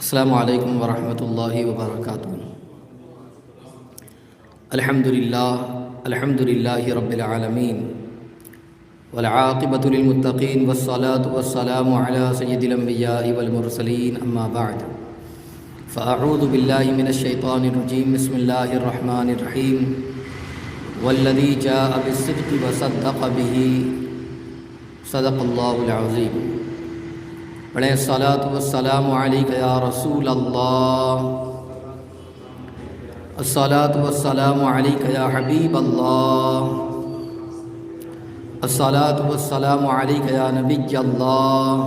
السلام علیکم ورحمۃ اللہ وبرکاتہ۔ الحمد للہ رب العالمین والعاقبۃ للمتقین والصلاة والسلام علی سید الانبیاء والمرسلین اما بعد فاعوذ باللہ من الشیطان الرجیم بسم اللہ الرحمن الرحیم والذی جاء بالصدق وصدق به صدق اللہ العظیم۔ پڑھیں الصلاۃ والسلام علیک یا رسول اللہ، الصلاۃ والسلام علیک یا حبیب اللہ، الصلاۃ والسلام علیک یا نبی اللہ،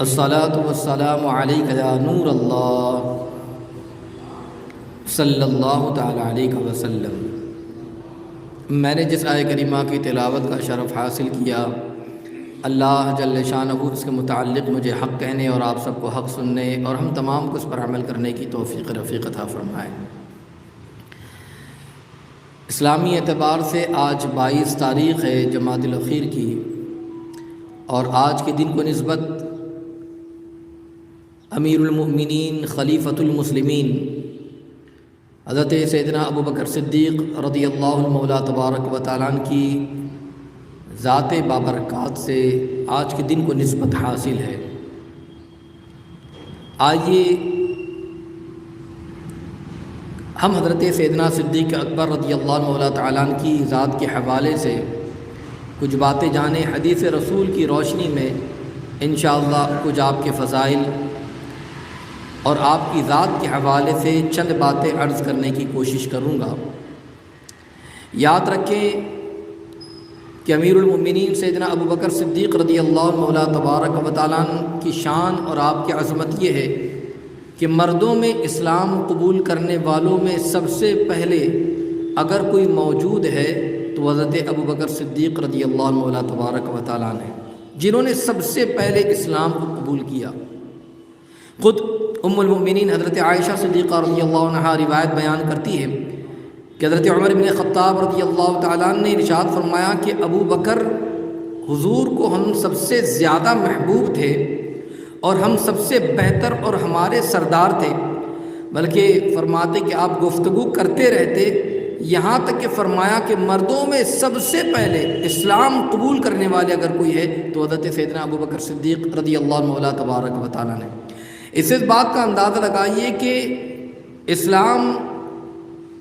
الصلاۃ والسلام علیک یا نور اللہ صلی اللہ تعالی علیہ وسلم۔ میں نے جس آیہ کریمہ کی تلاوت کا شرف حاصل کیا، اللہ جل شانہ اس کے متعلق مجھے حق کہنے اور آپ سب کو حق سننے اور ہم تمام کو اس پر عمل کرنے کی توفیق رفیق عطا فرمائے۔ اسلامی اعتبار سے آج 22 تاریخ ہے جمادی الاخیر کی، اور آج کے دن کو نسبت امیر المؤمنین خلیفۃ المسلمین حضرت سیدنا ابوبکر صدیق رضی اللہ عنہ مولا تبارک و تعالیٰ عنہ کی ذات بابرکات سے آج کے دن کو نسبت حاصل ہے۔ آئیے ہم حضرت سیدنا صدیق اکبر رضی اللہ عنہ مولا تعالیٰ عنہ کی ذات کے حوالے سے کچھ باتیں جانیں، حدیث رسول کی روشنی میں انشاءاللہ کچھ آپ کے فضائل اور آپ کی ذات کے حوالے سے چند باتیں عرض کرنے کی کوشش کروں گا۔ یاد رکھیں کہ امیر المؤمنین سیدنا ابوبکر صدیق رضی اللہ عنہ مولا تبارک و تعالیٰ عنہ کی شان اور آپ کی عظمت یہ ہے کہ مردوں میں اسلام قبول کرنے والوں میں سب سے پہلے اگر کوئی موجود ہے تو حضرت ابوبکر صدیق رضی اللہ عنہ مولا تبارک و تعالیٰ عنہ جنہوں نے سب سے پہلے اسلام کو قبول کیا۔ خود ام المؤمنین حضرت عائشہ صدیقہ رضی اللہ عنہ روایت بیان کرتی ہے کہ حضرت عمر بن خطاب رضی اللہ تعالیٰ عنہ نے ارشاد فرمایا کہ ابو بکر حضور کو ہم سب سے زیادہ محبوب تھے اور ہم سب سے بہتر اور ہمارے سردار تھے، بلکہ فرماتے کہ آپ گفتگو کرتے رہتے، یہاں تک کہ فرمایا کہ مردوں میں سب سے پہلے اسلام قبول کرنے والے اگر کوئی ہے تو حضرت سیدنا ابو بکر صدیق رضی اللہ عنہ مولا تبارک و تعالیٰ نے۔ اس بات کا اندازہ لگائیے کہ اسلام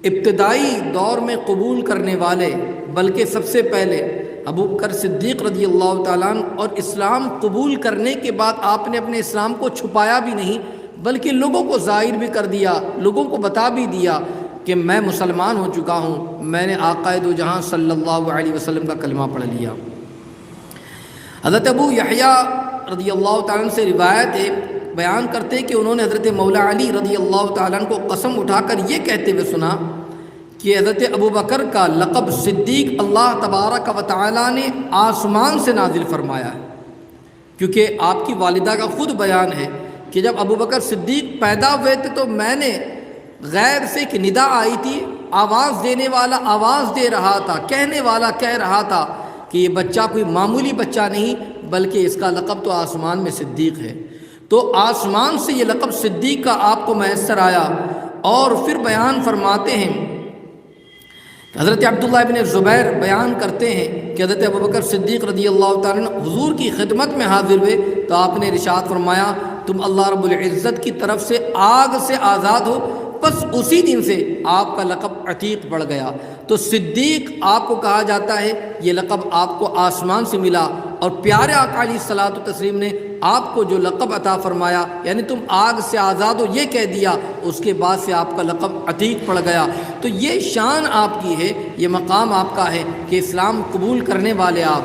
ابتدائی دور میں قبول کرنے والے بلکہ سب سے پہلے ابوبکر صدیق رضی اللہ تعالیٰ عنہ، اور اسلام قبول کرنے کے بعد آپ نے اپنے اسلام کو چھپایا بھی نہیں بلکہ لوگوں کو ظاہر بھی کر دیا، لوگوں کو بتا بھی دیا کہ میں مسلمان ہو چکا ہوں، میں نے آقا دو جہاں صلی اللہ علیہ وسلم کا کلمہ پڑھ لیا۔ حضرت ابو یحییٰ رضی اللہ تعالیٰ عنہ سے روایت ہے، بیان کرتے کہ انہوں نے حضرت مولا علی رضی اللہ تعالیٰ عنہ کو قسم اٹھا کر یہ کہتے ہوئے سنا کہ حضرت ابوبکر کا لقب صدیق اللہ تبارک و تعالیٰ نے آسمان سے نازل فرمایا ہے، کیونکہ آپ کی والدہ کا خود بیان ہے کہ جب ابوبکر صدیق پیدا ہوئے تھے تو میں نے غیر سے ایک ندا آئی تھی، آواز دینے والا آواز دے رہا تھا، کہنے والا کہہ رہا تھا کہ یہ بچہ کوئی معمولی بچہ نہیں بلکہ اس کا لقب تو آسمان میں صدیق ہے۔ تو آسمان سے یہ لقب صدیق کا آپ کو میسر آیا، اور پھر بیان فرماتے ہیں حضرت عبداللہ بن زبیر بیان کرتے ہیں کہ حضرت ابوبکر صدیق رضی اللہ تعالیٰ عنہ حضور کی خدمت میں حاضر ہوئے تو آپ نے ارشاد فرمایا تم اللہ رب العزت کی طرف سے آگ سے آزاد ہو، بس اسی دن سے آپ کا لقب عتیق پڑ گیا۔ تو صدیق آپ کو کہا جاتا ہے، یہ لقب آپ کو آسمان سے ملا، اور پیارے آقا علیہ الصلوۃ والتسلیم نے آپ کو جو لقب عطا فرمایا یعنی تم آگ سے آزاد ہو یہ کہہ دیا، اس کے بعد سے آپ کا لقب عتیق پڑ گیا۔ تو یہ شان آپ کی ہے، یہ مقام آپ کا ہے کہ اسلام قبول کرنے والے آپ،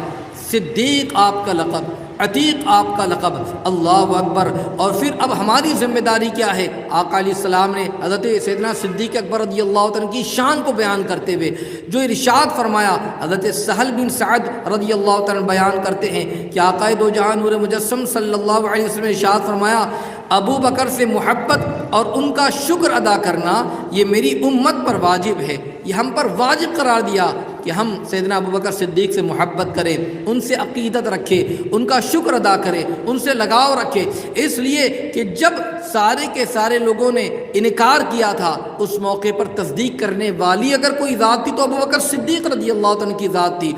صدیق آپ کا لقب، عتیق آپ کا لقب، اللہ اکبر۔ اور پھر اب ہماری ذمہ داری کیا ہے؟ آقا علیہ السلام نے حضرت سیدنا صدیق اکبر رضی اللہ عنہ کی شان کو بیان کرتے ہوئے جو ارشاد فرمایا، حضرت سہل بن سعد رضی اللہ عنہ بیان کرتے ہیں کہ آقا دو جہاں نور مجسم صلی اللہ علیہ وسلم نے ارشاد فرمایا ابو بکر سے محبت اور ان کا شکر ادا کرنا یہ میری امت پر واجب ہے، یہ ہم پر واجب قرار دیا کہ ہم سیدنا ابوبکر صدیق سے محبت کریں، ان سے عقیدت رکھیں، ان کا شکر ادا کریں، ان سے لگاؤ رکھیں، اس لیے کہ جب سارے کے سارے لوگوں نے انکار کیا تھا، اس موقع پر تصدیق کرنے والی اگر کوئی ذات تھی تو ابوبکر صدیق رضی اللہ عنہ کی ذات تھی۔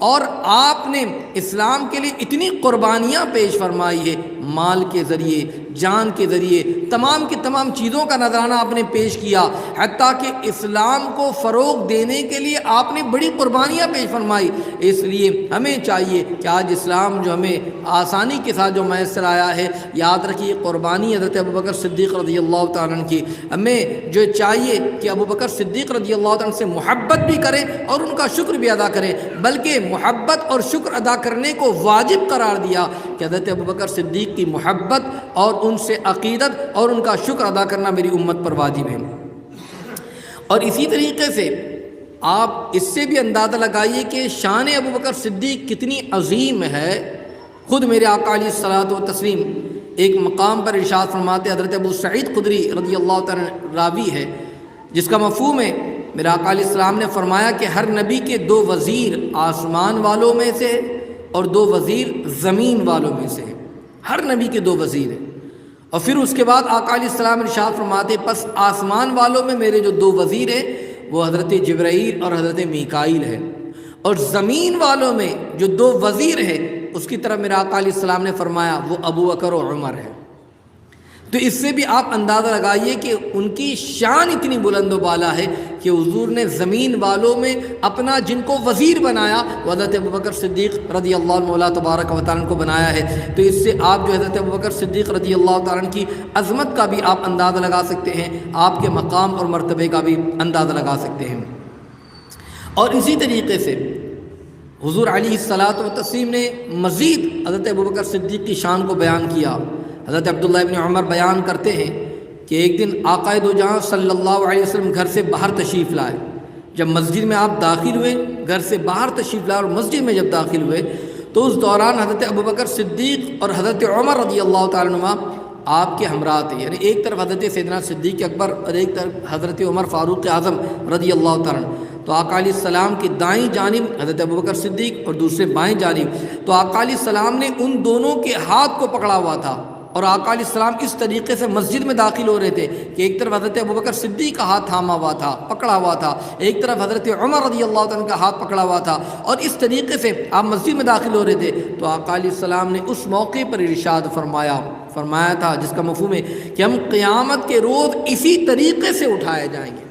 اور آپ نے اسلام کے لیے اتنی قربانیاں پیش فرمائی ہے، مال کے ذریعے، جان کے ذریعے، تمام کی تمام چیزوں کا نذرانہ آپ نے پیش کیا، حتیٰ کہ اسلام کو فروغ دینے کے لیے آپ نے بڑی قربانیاں پیش فرمائی۔ اس لیے ہمیں چاہیے کہ آج اسلام جو ہمیں آسانی کے ساتھ جو میسر آیا ہے، یاد رکھیے قربانی حضرت ابوبکر صدیق رضی اللہ تعالیٰ عنہ کی۔ ہمیں جو چاہیے کہ ابوبکر صدیق رضی اللہ عنہ سے محبت بھی کریں اور ان کا شکر بھی ادا کریں، بلکہ محبت اور شکر ادا کرنے کو واجب قرار دیا کہ حضرت ابوبکر صدیق کی محبت اور ان سے عقیدت اور ان کا شکر ادا کرنا میری امت پر واجب ہے۔ اور اسی طریقے سے آپ اس سے بھی اندازہ لگائیے کہ شان ابوبکر صدیق کتنی عظیم ہے۔ خود میرے آقا علیہ الصلوۃ والتسلیم ایک مقام پر ارشاد فرماتے، حضرت ابو سعید خدری رضی اللہ تعالیٰ راوی ہے، جس کا مفہوم ہے میرے آقا علیہ السلام نے فرمایا کہ ہر نبی کے 2 وزیر آسمان والوں میں سے اور 2 وزیر زمین والوں میں سے، ہر نبی کے 2 وزیر ہیں۔ اور پھر اس کے بعد آقا علیہ السلام ارشاد فرماتے، پس آسمان والوں میں میرے جو 2 وزیر ہیں وہ حضرت جبرائیل اور حضرت میکائیل ہے، اور زمین والوں میں جو 2 وزیر ہیں اس کی طرف میرے آقا علیہ السلام نے فرمایا وہ ابو بکر و عمر ہے۔ تو اس سے بھی آپ اندازہ لگائیے کہ ان کی شان اتنی بلند و بالا ہے کہ حضور نے زمین والوں میں اپنا جن کو وزیر بنایا وہ حضرت ابوبکر صدیق رضی اللہ عنہ مولا تبارک و تعالیٰ کو بنایا ہے۔ تو اس سے آپ جو حضرت ابوبکر صدیق رضی اللہ تعالیٰ عنہ کی عظمت کا بھی آپ اندازہ لگا سکتے ہیں، آپ کے مقام اور مرتبے کا بھی اندازہ لگا سکتے ہیں۔ اور اسی طریقے سے حضور علیہ الصلوۃ والتسلیم نے مزید حضرت ابوبکر صدیق کی شان کو بیان کیا۔ حضرت عبداللہ ابن عمر بیان کرتے ہیں کہ ایک دن آقا دو جہاں صلی اللہ علیہ وسلم گھر سے باہر تشریف لائے۔ جب مسجد میں آپ داخل ہوئے، گھر سے باہر تشریف لائے اور مسجد میں جب داخل ہوئے تو اس دوران حضرت ابوبکر صدیق اور حضرت عمر رضی اللہ تعالیٰ عنہ آپ کے ہمراہ تھے، یعنی ایک طرف حضرت سیدنا صدیق اکبر اور ایک طرف حضرت عمر فاروق اعظم رضی اللہ تعالیٰ عنہ۔ تو آقا علیہ السلام کی دائیں جانب حضرت ابوبکر صدیق اور دوسرے بائیں جانب، تو آقا علیہ السلام نے ان دونوں کے ہاتھ کو پکڑا ہوا تھا، اور آقا علیہ السلام اس طریقے سے مسجد میں داخل ہو رہے تھے کہ ایک طرف حضرت ابوبکر صدیق کا ہاتھ تھاما ہوا تھا، پکڑا ہوا تھا، ایک طرف حضرت عمر رضی اللہ عنہ کا ہاتھ پکڑا ہوا تھا، اور اس طریقے سے آپ مسجد میں داخل ہو رہے تھے۔ تو آقا علیہ السلام نے اس موقع پر ارشاد فرمایا تھا، جس کا مفہوم ہے کہ ہم قیامت کے روز اسی طریقے سے اٹھائے جائیں گے،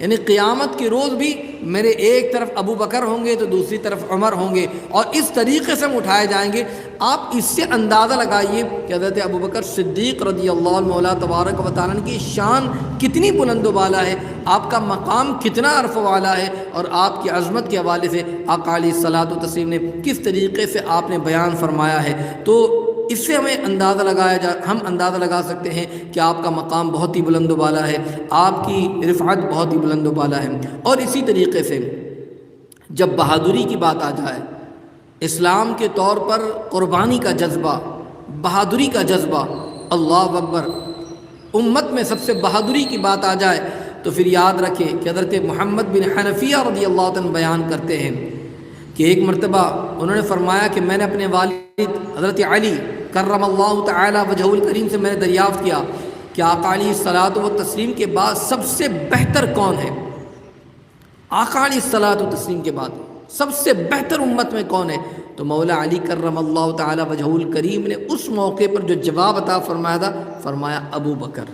یعنی قیامت کے روز بھی میرے ایک طرف ابو بکر ہوں گے تو دوسری طرف عمر ہوں گے، اور اس طریقے سے ہم اٹھائے جائیں گے۔ آپ اس سے اندازہ لگائیے کہ حضرت ابوبکر صدیق رضی اللہ عنہ مولا تبارک و تعالیٰ کی شان کتنی بلند و بالا ہے، آپ کا مقام کتنا عرف والا ہے، اور آپ کی عظمت کے حوالے سے آقا علیہ الصلوۃ والتسلیم نے کس طریقے سے آپ نے بیان فرمایا ہے۔ تو اس سے ہم اندازہ لگا سکتے ہیں کہ آپ کا مقام بہت ہی بلند و بالا ہے، آپ کی رفعت بہت ہی بلند و بالا ہے۔ اور اسی طریقے سے جب بہادری کی بات آ جائے، اسلام کے طور پر قربانی کا جذبہ، بہادری کا جذبہ، اللہ اکبر، امت میں سب سے بہادری کی بات آ جائے تو پھر یاد رکھیں کہ حضرت محمد بن حنفیہ رضی اللہ عنہ بیان کرتے ہیں کہ ایک مرتبہ انہوں نے فرمایا کہ میں نے اپنے والد حضرت علی کرم اللہ تعالی وجہہ الکریم سے میں نے دریافت کیا کہ آقا علیہ الصلوۃ والتسلیم کے بعد سب سے بہتر کون ہے؟ آقا علیہ الصلوۃ والتسلیم کے بعد سب سے بہتر امت میں کون ہے؟ تو مولا علی کرم اللہ تعالی وجہہ الکریم نے اس موقع پر جو جواب عطا فرمایا تھا، فرمایا ابو بکر۔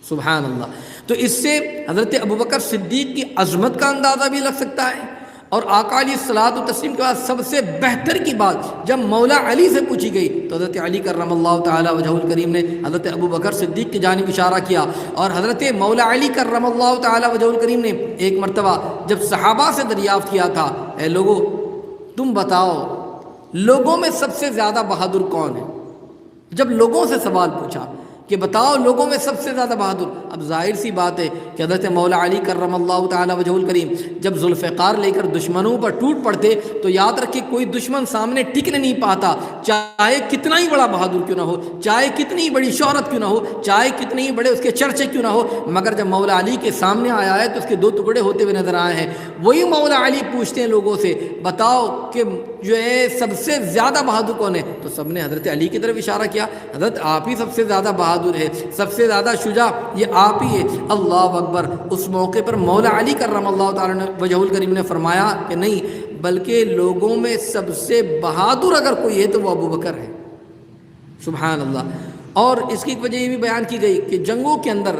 سبحان اللہ۔ تو اس سے حضرت ابوبکر صدیق کی عظمت کا اندازہ بھی لگ سکتا ہے، اور آقا علیہ الصلوۃ والتسلیم کے بعد سب سے بہتر کی بات جب مولا علی سے پوچھی گئی تو حضرت علی کرم اللہ تعالی وجہہ الکریم نے حضرت ابوبکر صدیق کی جانب اشارہ کیا، اور حضرت مولا علی کرم اللہ تعالی وجہہ الکریم نے ایک مرتبہ جب صحابہ سے دریافت کیا تھا، اے لوگو تم بتاؤ لوگوں میں سب سے زیادہ بہادر کون ہے؟ جب لوگوں سے سوال پوچھا کہ بتاؤ لوگوں میں سب سے زیادہ بہادر. اب ظاہر سی بات ہے کہ حضرت مولا علی کرم اللہ تعالی وجہہ الکریم جب ذوالفقار لے کر دشمنوں پر ٹوٹ پڑتے تو یاد رکھے کوئی دشمن سامنے ٹکنے نہیں پاتا، چاہے کتنا ہی بڑا بہادر کیوں نہ ہو، چاہے کتنی ہی بڑی شہرت کیوں نہ ہو، چاہے کتنے ہی بڑے اس کے چرچے کیوں نہ ہو، مگر جب مولا علی کے سامنے آیا ہے تو اس کے 2 ٹکڑے ہوتے ہوئے نظر آئے ہیں. وہی مولا علی پوچھتے ہیں لوگوں سے بتاؤ کہ جو ہے سب سے زیادہ بہادر کون ہے؟ تو سب نے حضرت علی کی طرف اشارہ کیا، حضرت آپ ہی سب سے زیادہ بہادر ہے، سب سے زیادہ شجاع یہ آپ ہی ہے. اللہ اکبر. اس موقع پر مولا علی کرم اللہ تعالی وجہ الکریم نے فرمایا کہ نہیں، بلکہ لوگوں میں سب سے بہادر اگر کوئی ہے تو وہ ابو بکر ہے. سبحان اللہ. اور اس کی وجہ یہ بھی بیان کی گئی کہ جنگوں کے اندر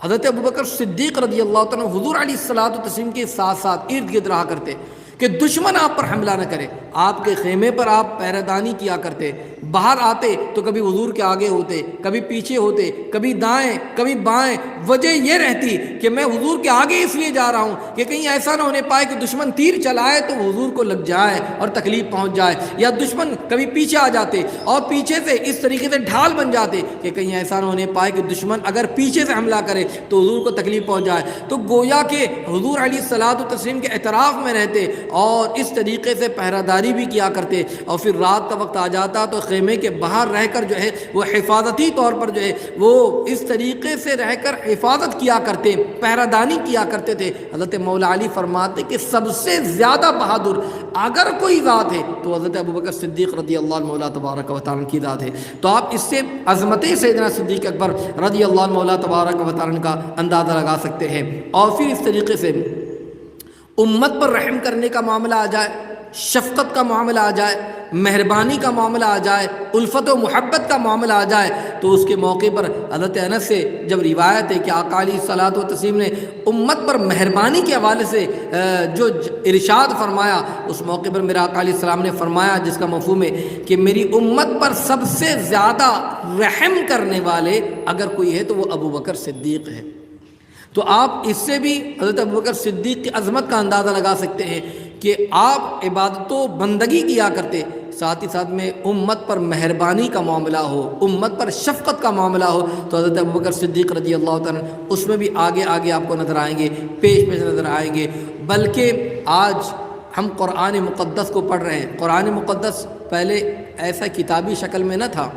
حضرت ابوبکر صدیق رضی اللہ تعالیٰ حضور علیہ الصلوۃ والتسلیم کے ساتھ ساتھ ارد گرد رہا کرتے کہ دشمن آپ پر حملہ نہ کرے. آپ کے خیمے پر آپ پہرہ دانی کیا کرتے، باہر آتے تو کبھی حضور کے آگے ہوتے، کبھی پیچھے ہوتے، کبھی دائیں کبھی بائیں. وجہ یہ رہتی کہ میں حضور کے آگے اس لیے جا رہا ہوں کہ کہیں ایسا نہ ہونے پائے کہ دشمن تیر چلائے تو حضور کو لگ جائے اور تکلیف پہنچ جائے، یا دشمن کبھی پیچھے آ جاتے اور پیچھے سے اس طریقے سے ڈھال بن جاتے کہ کہیں ایسا نہ ہونے پائے کہ دشمن اگر پیچھے سے حملہ کرے تو حضور کو تکلیف پہنچ جائے. تو گویا کہ حضور علیہ الصلوۃ والتسلیم کے اعتراف میں رہتے اور اس طریقے سے پہرہ داری بھی کیا کرتے. اور پھر رات کا وقت آ جاتا تو خیمے کے باہر رہ کر جو ہے وہ حفاظتی طور پر جو ہے وہ اس طریقے سے رہ کر حفاظت کیا کرتے، پہرہ دانی کیا کرتے تھے. حضرت مولا علی فرماتے کہ سب سے زیادہ بہادر اگر کوئی ذات ہے تو حضرت ابوبکر صدیق رضی اللہ عنہ مولا تبارک و تعالی کی ذات ہے. تو آپ اس سے عظمت سیدنا صدیق اکبر رضی اللہ عنہ مولا تبارک و تعالی کا اندازہ لگا سکتے ہیں. اور پھر اس طریقے سے امت پر رحم کرنے کا معاملہ آ جائے، شفقت کا معاملہ آ جائے، مہربانی کا معاملہ آ جائے، الفت و محبت کا معاملہ آ جائے تو اس کے موقع پر حضرت انس سے جب روایت ہے کہ آقا علیہ الصلوۃ والتسلیم نے امت پر مہربانی کے حوالے سے جو ارشاد فرمایا، اس موقع پر میرا آقا علیہ السلام نے فرمایا جس کا مفہوم ہے کہ میری امت پر سب سے زیادہ رحم کرنے والے اگر کوئی ہے تو وہ ابو بکر صدیق ہے. تو آپ اس سے بھی حضرت ابوبکر صدیق کی عظمت کا اندازہ لگا سکتے ہیں کہ آپ عبادت و بندگی کیا کرتے، ساتھ ہی ساتھ میں امت پر مہربانی کا معاملہ ہو، امت پر شفقت کا معاملہ ہو تو حضرت ابوبکر صدیق رضی اللہ تعالیٰ اس میں بھی آگے آگے آپ کو نظر آئیں گے، پیش نظر آئیں گے. بلکہ آج ہم قرآن مقدس کو پڑھ رہے ہیں. قرآن مقدس پہلے ایسا کتابی شکل میں نہ تھا،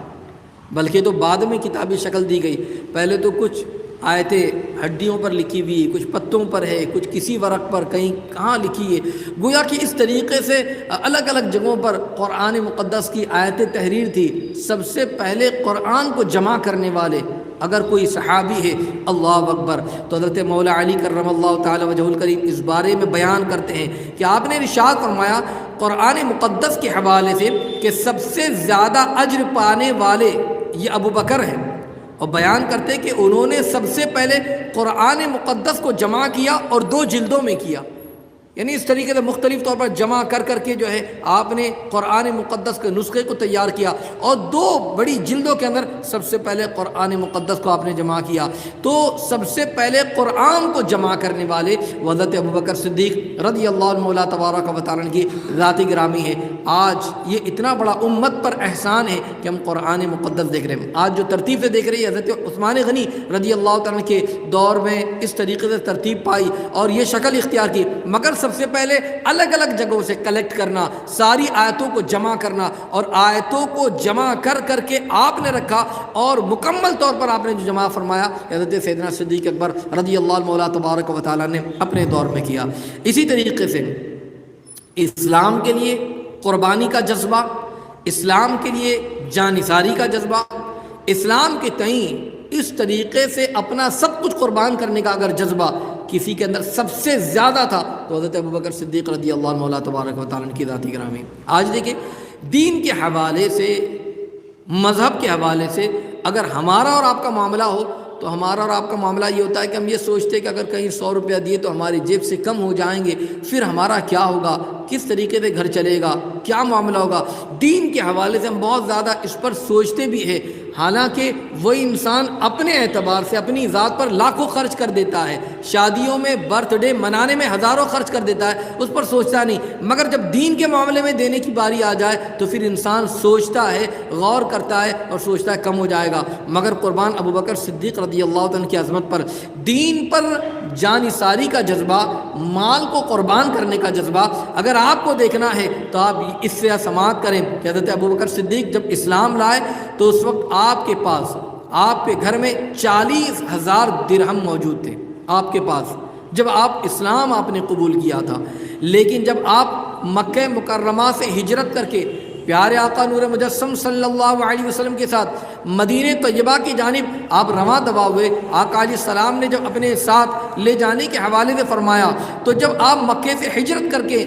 بلکہ تو بعد میں کتابی شکل دی گئی. پہلے تو کچھ آیتیں ہڈیوں پر لکھی ہوئی، کچھ پتوں پر ہے، کچھ کسی ورق پر، کہیں کہاں لکھی ہے. گویا کہ اس طریقے سے الگ الگ جگہوں پر قرآن مقدس کی آیتیں تحریر تھی. سب سے پہلے قرآن کو جمع کرنے والے اگر کوئی صحابی ہے، اللہ اکبر، تو حضرت مولا علی کرم اللہ تعالی وجہ الکریم اس بارے میں بیان کرتے ہیں کہ آپ نے ارشاد فرمایا قرآن مقدس کے حوالے سے کہ سب سے زیادہ اجر پانے والے یہ ابو بکر ہیں، اور بیان کرتے کہ انہوں نے سب سے پہلے قرآن مقدس کو جمع کیا اور 2 جلدوں میں کیا. یعنی اس طریقے سے مختلف طور پر جمع کر کے جو ہے آپ نے قرآن مقدس کے نسخے کو تیار کیا اور 2 بڑی جلدوں کے اندر سب سے پہلے قرآن مقدس کو آپ نے جمع کیا. تو سب سے پہلے قرآن کو جمع کرنے والے حضرت ابوبکر صدیق رضی اللہ عنہ مولا تبارک و تعالی کی ذات گرامی ہے. آج یہ اتنا بڑا امت پر احسان ہے کہ ہم قرآن مقدس دیکھ رہے ہیں. آج جو ترتیب سے دیکھ رہی ہے حضرت عثمان غنی رضی اللہ تعالیٰ کے دور میں اس طریقے سے ترتیب پائی اور یہ شکل اختیار کی، مگر سب سے پہلے الگ الگ جگہوں سے کلیکٹ کرنا، ساری آیتوں کو جمع کرنا اور آیتوں کو جمع کر کے آپ نے رکھا اور مکمل طور پر آپ نے جو جمع فرمایا حضرت سیدنا صدیق اکبر رضی اللہ عنہ مولا تبارک و تعالیٰ نے اپنے دور میں کیا. اسی طریقے سے اسلام کے لیے قربانی کا جذبہ، اسلام کے لیے جانثاری کا جذبہ، اسلام کے تئیں اس طریقے سے اپنا سب کچھ قربان کرنے کا اگر جذبہ کسی کے اندر سب سے زیادہ تھا تو حضرت ابوبکر صدیق رضی اللہ عنہ مولا تبارک و تعالیٰ کی ذات گرامی. آج دیکھیں دین کے حوالے سے، مذہب کے حوالے سے اگر ہمارا اور آپ کا معاملہ ہو تو ہمارا اور آپ کا معاملہ یہ ہوتا ہے کہ ہم یہ سوچتے ہیں کہ اگر کہیں 100 روپیہ دیے تو ہماری جیب سے کم ہو جائیں گے، پھر ہمارا کیا ہوگا، کس طریقے سے گھر چلے گا، کیا معاملہ ہوگا. دین کے حوالے سے ہم بہت زیادہ اس پر سوچتے بھی ہیں. حالانکہ وہی انسان اپنے اعتبار سے اپنی ذات پر لاکھوں خرچ کر دیتا ہے، شادیوں میں برتھ ڈے منانے میں ہزاروں خرچ کر دیتا ہے، اس پر سوچتا نہیں، مگر جب دین کے معاملے میں دینے کی باری آ جائے تو پھر انسان سوچتا ہے، غور کرتا ہے اور سوچتا ہے کم ہو جائے گا۔ مگر قربان ابو بکر صدیق رضی اللہ عنہ کی عظمت پر دین پر جان نثاری کا جذبہ، مال کو قربان کرنے کا جذبہ اگر آپ کو دیکھنا ہے تو آپ اس سے سماعت کریں کہ حضرت ابو بکر صدیق جب اسلام لائے تو اس وقت آپ کے پاس، آپ کے گھر میں 40,000 درہم موجود تھے آپ کے پاس، جب اسلام آپ نے قبول کیا تھا۔ لیکن جب آپ مکہ مکرمہ سے ہجرت کر کے پیارے آقا نور مجسم صلی اللہ علیہ وسلم کے ساتھ مدینہ طیبہ کی جانب آپ رواں دوا ہوئے، آقا علیہ السلام نے جب اپنے ساتھ لے جانے کے حوالے سے فرمایا، تو جب آپ مکے سے ہجرت کر کے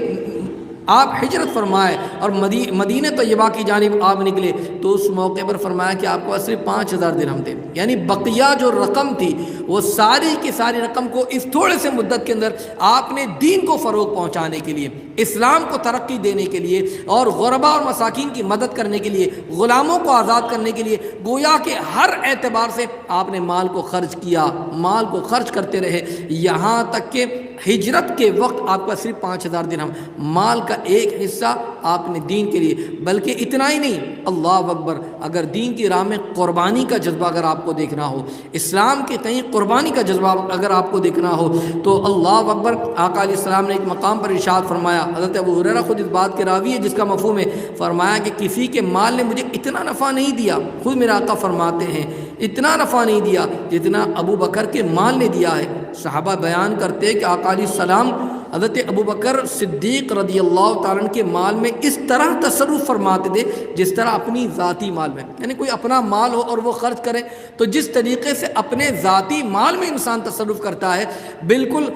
آپ ہجرت فرمائے اور مدینہ طیبہ کی جانب آپ نکلے تو اس موقع پر فرمایا کہ آپ کو صرف 5,000 درہم تھے، یعنی بقیہ جو رقم تھی وہ ساری کی ساری رقم کو اس تھوڑے سے مدت کے اندر آپ نے دین کو فروغ پہنچانے کے لیے، اسلام کو ترقی دینے کے لیے اور غربا اور مساکین کی مدد کرنے کے لیے، غلاموں کو آزاد کرنے کے لیے، گویا کہ ہر اعتبار سے آپ نے مال کو خرچ کیا، مال کو خرچ کرتے رہے، یہاں تک کہ ہجرت کے وقت آپ کا صرف 5,000 درہم مال کا ایک حصہ آپ نے دین کے لیے، بلکہ اتنا ہی نہیں، اللہ اکبر، اگر دین کی راہ میں قربانی کا جذبہ اگر آپ کو دیکھنا ہو، اسلام کے تئیں قربانی کا جذبہ اگر آپ کو دیکھنا ہو تو اللہ اکبر، آقا علیہ السلام نے ایک مقام پر ارشاد فرمایا، حضرت ابو ہریرہ خود اس بات کے راوی ہے جس کا مفہوم ہے، فرمایا کہ کسی کے مال نے مجھے اتنا نفع نہیں دیا، خود میرا آقا فرماتے ہیں اتنا نفع نہیں دیا جتنا ابو بکر کے مال نے دیا ہے۔ صحابہ بیان کرتے ہیں کہ آقا علیہ السلام حضرت ابو بکر صدیق رضی اللہ تعالیٰ عنہ کے مال میں اس طرح تصرف فرماتے تھے جس طرح اپنی ذاتی مال میں، یعنی کوئی اپنا مال ہو اور وہ خرچ کرے تو جس طریقے سے اپنے ذاتی مال میں انسان تصرف کرتا ہے، بالکل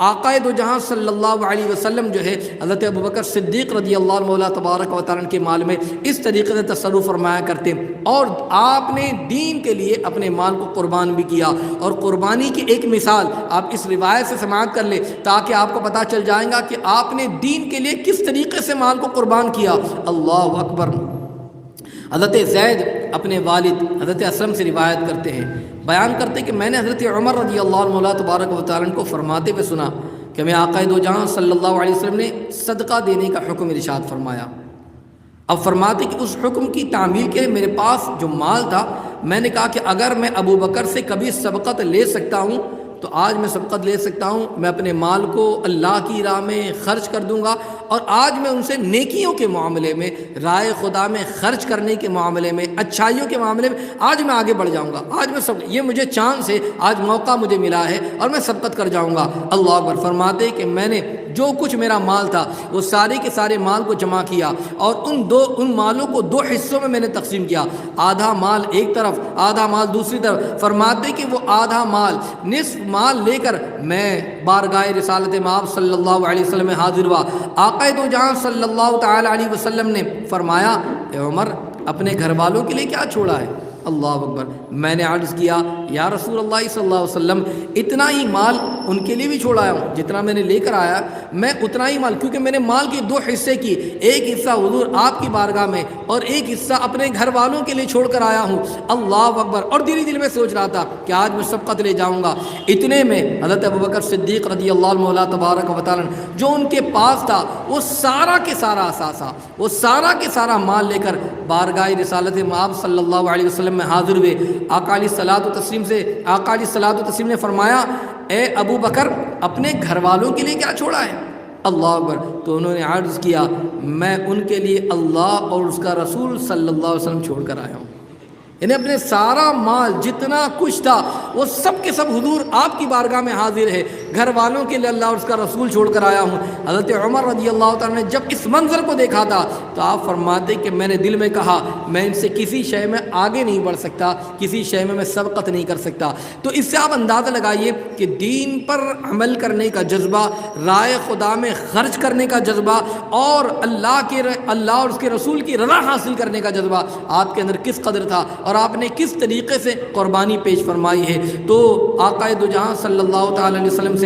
آقا دو جہاں صلی اللہ علیہ وسلم جو ہے حضرت ابوبکر صدیق رضی اللہ عنہ مولا تبارک و تعالیٰ کے مال میں اس طریقے سے تصرف فرمایا کرتے، اور آپ نے دین کے لیے اپنے مال کو قربان بھی کیا۔ اور قربانی کی ایک مثال آپ اس روایت سے سماعت کر لیں تاکہ آپ کو پتہ چل جائے گا کہ آپ نے دین کے لیے کس طریقے سے مال کو قربان کیا۔ اللہ اکبر۔ حضرت زید اپنے والد حضرت اسلم سے روایت کرتے ہیں، بیان کرتے کہ میں نے حضرت عمر رضی اللہ عنہ مولا تبارک و تعالیٰ کو فرماتے ہوئے سنا کہ میں آقا دو جہاں صلی اللہ علیہ وسلم نے صدقہ دینے کا حکم ارشاد فرمایا۔ اب فرماتے کہ اس حکم کی تعمیل کے لیے میرے پاس جو مال تھا، میں نے کہا کہ اگر میں ابو بکر سے کبھی سبقت لے سکتا ہوں تو آج میں سبقت لے سکتا ہوں، میں اپنے مال کو اللہ کی راہ میں خرچ کر دوں گا، اور آج میں ان سے نیکیوں کے معاملے میں، رائے خدا میں خرچ کرنے کے معاملے میں، اچھائیوں کے معاملے میں آج میں آگے بڑھ جاؤں گا، آج میں یہ مجھے چانس ہے، آج موقع مجھے ملا ہے اور میں سبقت کر جاؤں گا۔ اللہ اکبر۔ فرماتے کہ میں نے جو کچھ میرا مال تھا وہ سارے کے سارے مال کو جمع کیا اور ان مالوں کو دو حصوں میں نے تقسیم کیا، آدھا مال ایک طرف، آدھا مال دوسری طرف۔ فرماتے کہ وہ آدھا مال، نصف مال لے کر میں بارگاہ رسالت مآب صلی اللہ علیہ وسلم میں حاضر ہوا۔ آقا دو جہاں صلی اللہ تعالی علیہ وسلم نے فرمایا، اے عمر اپنے گھر والوں کے لیے کیا چھوڑا ہے؟ اللہ اکبر۔ میں نے عرض کیا یا رسول اللہ صلی اللہ علیہ وسلم اتنا ہی مال ان کے لیے بھی چھوڑایا ہوں جتنا میں نے لے کر آیا، میں اتنا ہی مال، کیونکہ میں نے مال کے دو حصے کی، ایک حصہ حضور آپ کی بارگاہ میں اور ایک حصہ اپنے گھر والوں کے لیے چھوڑ کر آیا ہوں۔ اللہ اکبر۔ اور دل میں سوچ رہا تھا کہ آج میں سبقت لے جاؤں گا۔ اتنے میں حضرت ابوبکر صدیق رضی اللہ عنہ مولا تبارک و تعالیٰ جو ان کے پاس تھا وہ سارا کے سارا اثاثہ، وہ سارا کے سارا مال لے کر بارگاہ رسالت مآب صلی اللہ علیہ وسلم میں حاضر ہوئے۔ آقا علیہ الصلوۃ والتسلیم سے آقا علیہ الصلوۃ والتسلیم نے فرمایا، اے ابو بکر اپنے گھر والوں کے لیے کیا چھوڑا ہے؟ اللہ اکبر۔ تو انہوں نے عرض کیا، میں ان کے لیے اللہ اور اس کا رسول صلی اللہ علیہ وسلم چھوڑ کر آیا ہوں، یعنی اپنے سارا مال جتنا کچھ تھا وہ سب کے سب حضور آپ کی بارگاہ میں حاضر ہے، گھر والوں کے لیے اللہ اور اس کا رسول چھوڑ کر آیا ہوں۔ حضرت عمر رضی اللہ تعالیٰ نے جب اس منظر کو دیکھا تھا تو آپ فرماتے کہ میں نے دل میں کہا میں ان سے کسی شے میں آگے نہیں بڑھ سکتا، کسی شے میں سبقت نہیں کر سکتا۔ تو اس سے آپ اندازہ لگائیے کہ دین پر عمل کرنے کا جذبہ، رائے خدا میں خرچ کرنے کا جذبہ اور اللہ اور اس کے رسول کی رضا حاصل کرنے کا جذبہ آپ کے اندر کس قدر تھا اور آپ نے کس طریقے سے قربانی پیش فرمائی ہے۔ تو آقا دو جہاں صلی اللہ تعالی علیہ وسلم سے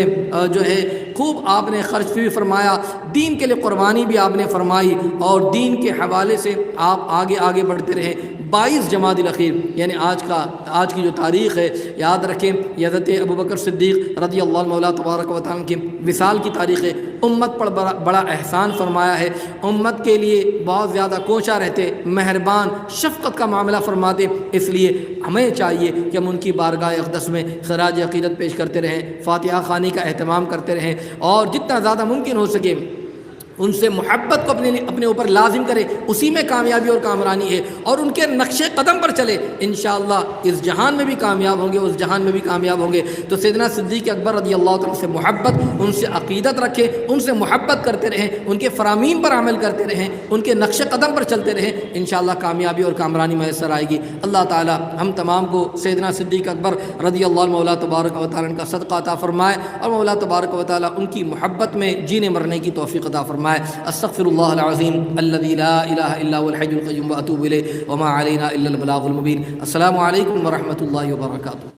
جو ہے خوب آپ نے خرچ بھی فرمایا، دین کے لیے قربانی بھی آپ نے فرمائی، اور دین کے حوالے سے آپ آگے بڑھتے رہے۔ 22 جمادی الاخیر یعنی آج کی جو تاریخ ہے، یاد رکھیں یہ حضرت ابوبکر صدیق رضی اللہ عنہ مولا تبارک و تعالیٰ کی وصال کی تاریخ ہے۔ امت پر بڑا احسان فرمایا ہے، امت کے لیے بہت زیادہ کوشاں رہتے، مہربان، شفقت کا معاملہ فرماتے، اس لیے ہمیں چاہیے کہ ہم ان کی بارگاہ اقدس میں خراج عقیدت پیش کرتے رہیں، فاتحہ خوانی کا اہتمام کرتے رہیں، اور جتنا زیادہ ممکن ہو سکے ان سے محبت کو اپنے اوپر لازم کرے، اسی میں کامیابی اور کامرانی ہے، اور ان کے نقش قدم پر چلے، انشاءاللہ اس جہان میں بھی کامیاب ہوں گے، اس جہان میں بھی کامیاب ہوں گے۔ تو سیدنا صدیق اکبر رضی اللہ تعالیٰ سے محبت، ان سے عقیدت رکھیں، ان سے محبت کرتے رہیں، ان کے فرامین پر عمل کرتے رہیں، ان کے نقش قدم پر چلتے رہیں، انشاءاللہ کامیابی اور کامرانی میسر آئے گی۔ اللہ تعالیٰ ہم تمام کو سیدنا صدیق اکبر رضی اللہ عنہ مولا تبارک و تعالیٰ کا صدقہ عطا فرمائے، اور مولا تبارک و تعالیٰ ان کی محبت میں جینے مرنے کی توفیق عطا فرمائے۔ استغفر اللہ العظیم الذی لا الہ الا هو الحی القیوم واتوب الیہ وما علینا الا البلاغ المبین۔ السلام علیکم ورحمۃ اللہ وبرکاتہ۔